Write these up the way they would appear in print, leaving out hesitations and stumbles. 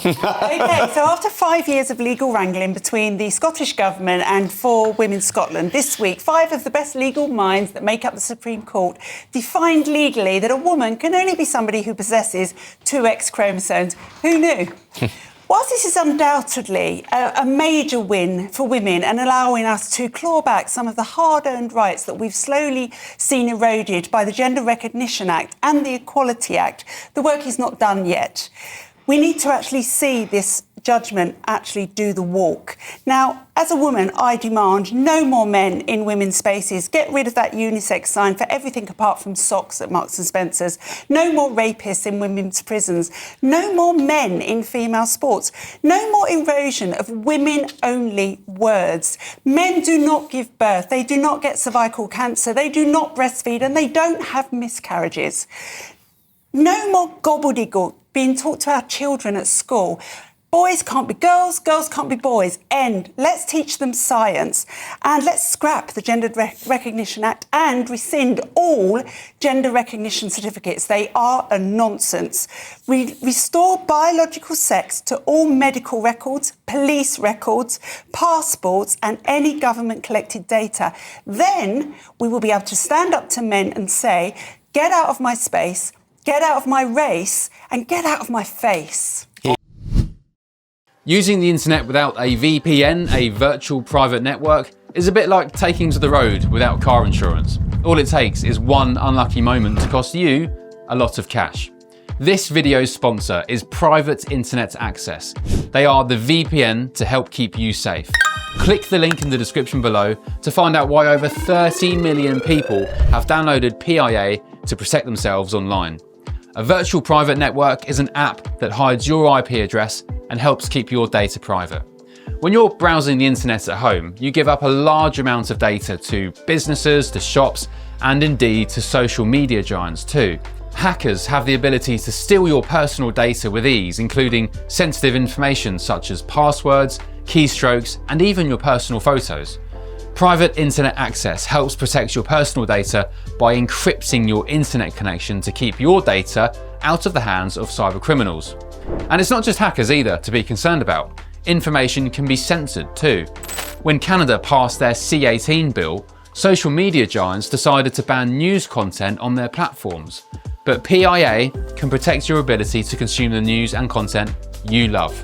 OK, so after 5 years of legal wrangling between the Scottish Government and For Women Scotland, this week, 5 of the best legal minds that make up the Supreme Court defined legally that a woman can only be somebody who possesses 2 X chromosomes. Who knew? Whilst this is undoubtedly a major win for women and allowing us to claw back some of the hard-earned rights that we've slowly seen eroded by the Gender Recognition Act and the Equality Act, the work is not done yet. We need to actually see this judgment actually do the walk. Now, as a woman, I demand no more men in women's spaces. Get rid of that unisex sign for everything apart from socks at Marks and Spencer's. No more rapists in women's prisons. No more men in female sports. No more erosion of women-only words. Men do not give birth. They do not get cervical cancer. They do not breastfeed, and they don't have miscarriages. No more gobbledygook being taught to our children at school. Boys can't be girls, girls can't be boys. End. Let's teach them science. And let's scrap the Gender Recognition Act and rescind all gender recognition certificates. They are a nonsense. Restore biological sex to all medical records, police records, passports, and any government-collected data. Then we will be able to stand up to men and say, get out of my space, get out of my race, and get out of my face. Using the internet without a VPN, a virtual private network, is a bit like taking to the road without car insurance. All it takes is one unlucky moment to cost you a lot of cash. This video's sponsor is Private Internet Access. They are the VPN to help keep you safe. Click the link in the description below to find out why over 30 million people have downloaded PIA to protect themselves online. A virtual private network is an app that hides your IP address and helps keep your data private. When you're browsing the internet at home, you give up a large amount of data to businesses, to shops, and indeed to social media giants too. Hackers have the ability to steal your personal data with ease, including sensitive information such as passwords, keystrokes, and even your personal photos. Private Internet Access helps protect your personal data by encrypting your internet connection to keep your data out of the hands of cybercriminals. And it's not just hackers either to be concerned about. Information can be censored too. When Canada passed their C-18 bill, social media giants decided to ban news content on their platforms. But PIA can protect your ability to consume the news and content you love.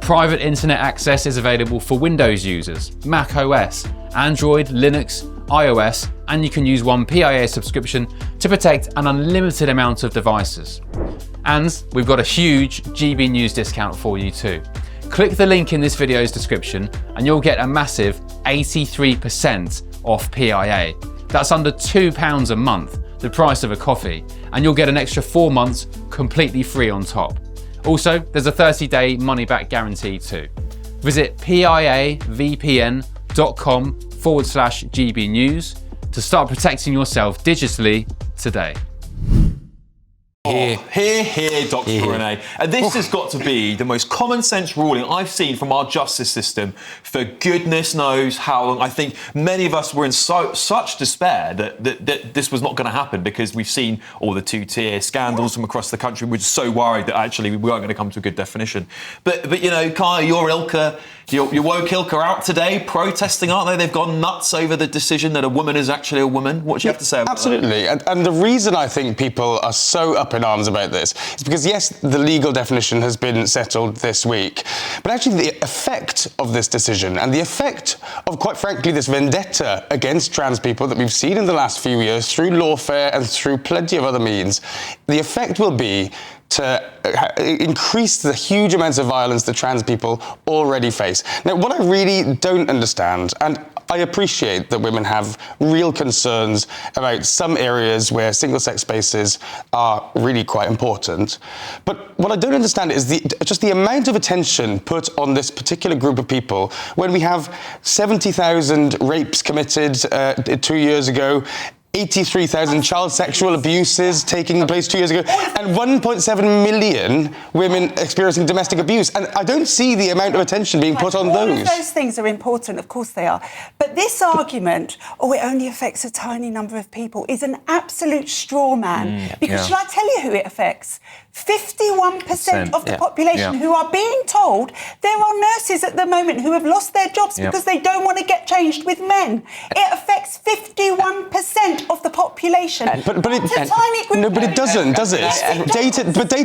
Private Internet Access is available for Windows users, Mac OS, Android, Linux, iOS, and you can use one PIA subscription to protect an unlimited amount of devices. And we've got a huge GB News discount for you too. Click the link in this video's description and you'll get a massive 83% off PIA. That's under £2 a month, the price of a coffee, and you'll get an extra 4 months completely free on top. Also, there's a 30-day money-back guarantee too. Visit piavpn.com/GB News to start protecting yourself digitally today. Here, Dr. Renee. And this has got to be the most common sense ruling I've seen from our justice system for goodness knows how long. I think many of us were in such despair that this was not going to happen because we've seen all the two-tier scandals from across the country. We're just so worried that actually we weren't going to come to a good definition. But you know, Kaya, your woke ilk are out today protesting, aren't they? They've gone nuts over the decision that a woman is actually a woman. What do you have to say about that? Absolutely. And the reason I think people are so up in arms about this is because, yes, the legal definition has been settled this week, but actually the effect of this decision and the effect of, quite frankly, this vendetta against trans people that we've seen in the last few years through lawfare and through plenty of other means, the effect will be to increase the huge amounts of violence that trans people already face. Now, what I really don't understand, and I appreciate that women have real concerns about some areas where single-sex spaces are really quite important, but what I don't understand is just the amount of attention put on this particular group of people when we have 70,000 rapes committed 2 years ago, 83,000 child sexual abuses taking place 2 years ago, and 1.7 million women experiencing domestic abuse. And I don't see the amount of attention being put on those. All of those things are important, of course they are. But this argument, it only affects a tiny number of people, is an absolute straw man. Because shall I tell you who it affects? 51% of the population who are being told there are nurses at the moment who have lost their jobs because they don't want to get changed with men. It affects 51% of the population. But it's a tiny group. No, but it doesn't, does it? Day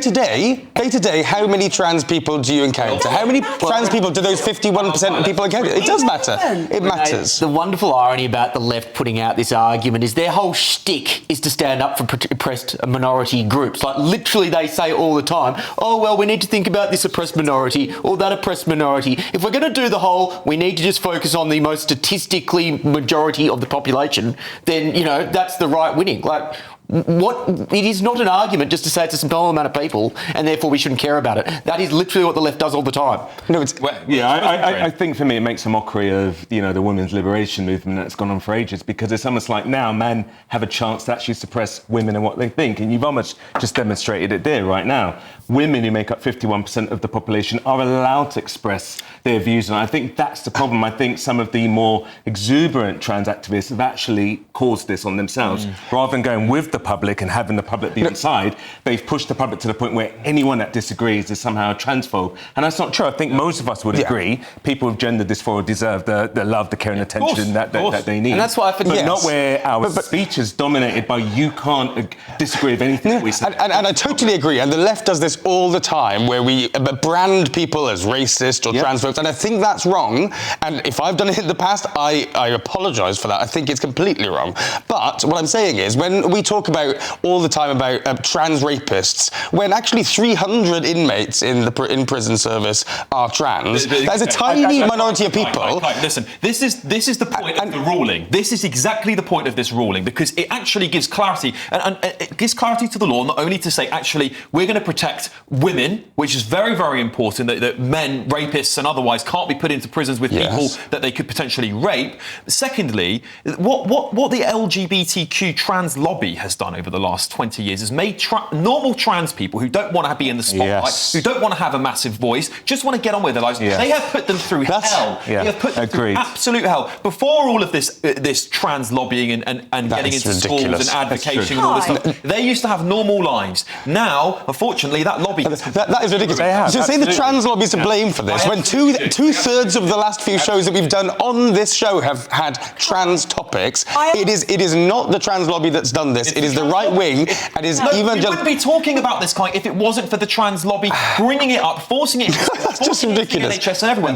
to day, how many trans people do you encounter? How many trans people do those 51% of people encounter? It does matter. It matters. The wonderful irony about the left putting out this argument is their whole shtick is to stand up for oppressed minority groups. Like, literally, they say all the time, oh, well, we need to think about this oppressed minority or that oppressed minority. If we're going to do the whole, we need to just focus on the most statistically majority of the population, then, you know, that's the right winning. Like, it is not an argument just to say it's a small amount of people and therefore we shouldn't care about it. That is literally what the left does all the time. No, I think for me it makes a mockery of, you know, the women's liberation movement that's gone on for ages, because it's almost like now men have a chance to actually suppress women and what they think, and you've almost just demonstrated it there right now. Women who make up 51% of the population are allowed to express their views, and I think that's the problem. I think some of the more exuberant trans activists have actually caused this on themselves. Rather than going with the public and having the public be on side, they've pushed the public to the point where anyone that disagrees is somehow a transphobe. And that's not true. I think most of us would agree people who've gendered this for deserve the love, the care and attention that they need. And that's why I think... But not where our speech is dominated by you can't disagree with anything that we say. And I totally agree. And the left does this all the time, where we brand people as racist or transphobes, and I think that's wrong. And if I've done it in the past, I apologise for that. I think it's completely wrong. But what I'm saying is, when we talk about all the time about trans rapists, when actually 300 inmates in prison service are trans, there's a tiny minority of people. Listen, this is the point of the ruling. This is exactly the point of this ruling, because it actually gives clarity, and it gives clarity to the law, not only to say, actually, we're going to protect women, which is very, very important, that men, rapists and otherwise can't be put into prisons with people that they could potentially rape. Secondly, what the LGBTQ trans lobby has done over the last 20 years is made normal trans people who don't want to be in the spotlight, who don't want to have a massive voice, just want to get on with their lives. They have put them through hell. They have put them through absolute hell. Before all of this trans lobbying and getting into schools and advocating and all this stuff, they used to have normal lives. Now, unfortunately, that lobby... That is ridiculous. So say the trans lobby's to blame for this, when two-thirds of the last few shows that we've done on this show have had trans topics. It is not the trans lobby that's done this. It is the right wing, and is even... We wouldn't be talking about this kind if it wasn't for the trans lobby bringing it up, forcing it... That's just ridiculous. NHS and everyone.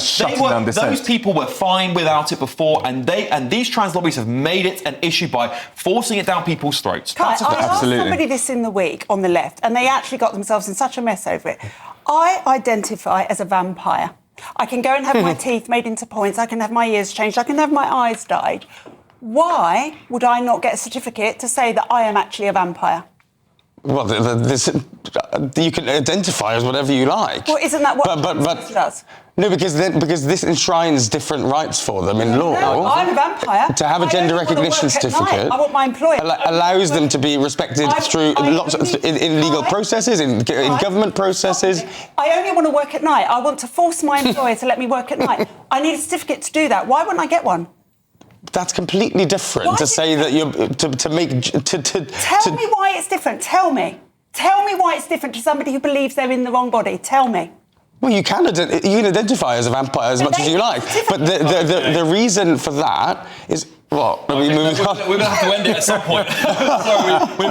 Those people were fine without it before, and these trans lobbies have made it an issue by forcing it down people's throats. I asked somebody this in the week on the left, and they actually got themselves in such a mess over it. I identify as a vampire. I can go and have my teeth made into points, I can have my ears changed, I can have my eyes dyed. Why would I not get a certificate to say that I am actually a vampire? Well, you can identify as whatever you like. Well, isn't that what it does? No, because this enshrines different rights for them in law. No, I'm a vampire. To have a gender recognition certificate I want my employer allows them to be respected through in legal processes, in government processes. I only want to work at night. I want to force my employer to let me work at night. I need a certificate to do that. Why wouldn't I get one? That's completely different to say that you're to make. Tell me why it's different. Tell me why it's different to somebody who believes they're in the wrong body. Tell me. Well, you can identify as a vampire as much as you like, but the reason for that is what? We're going to have to end it at some point.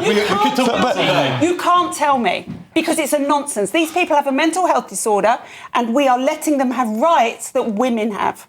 we could talk about today. You can't tell me, because it's a nonsense. These people have a mental health disorder, and we are letting them have rights that women have.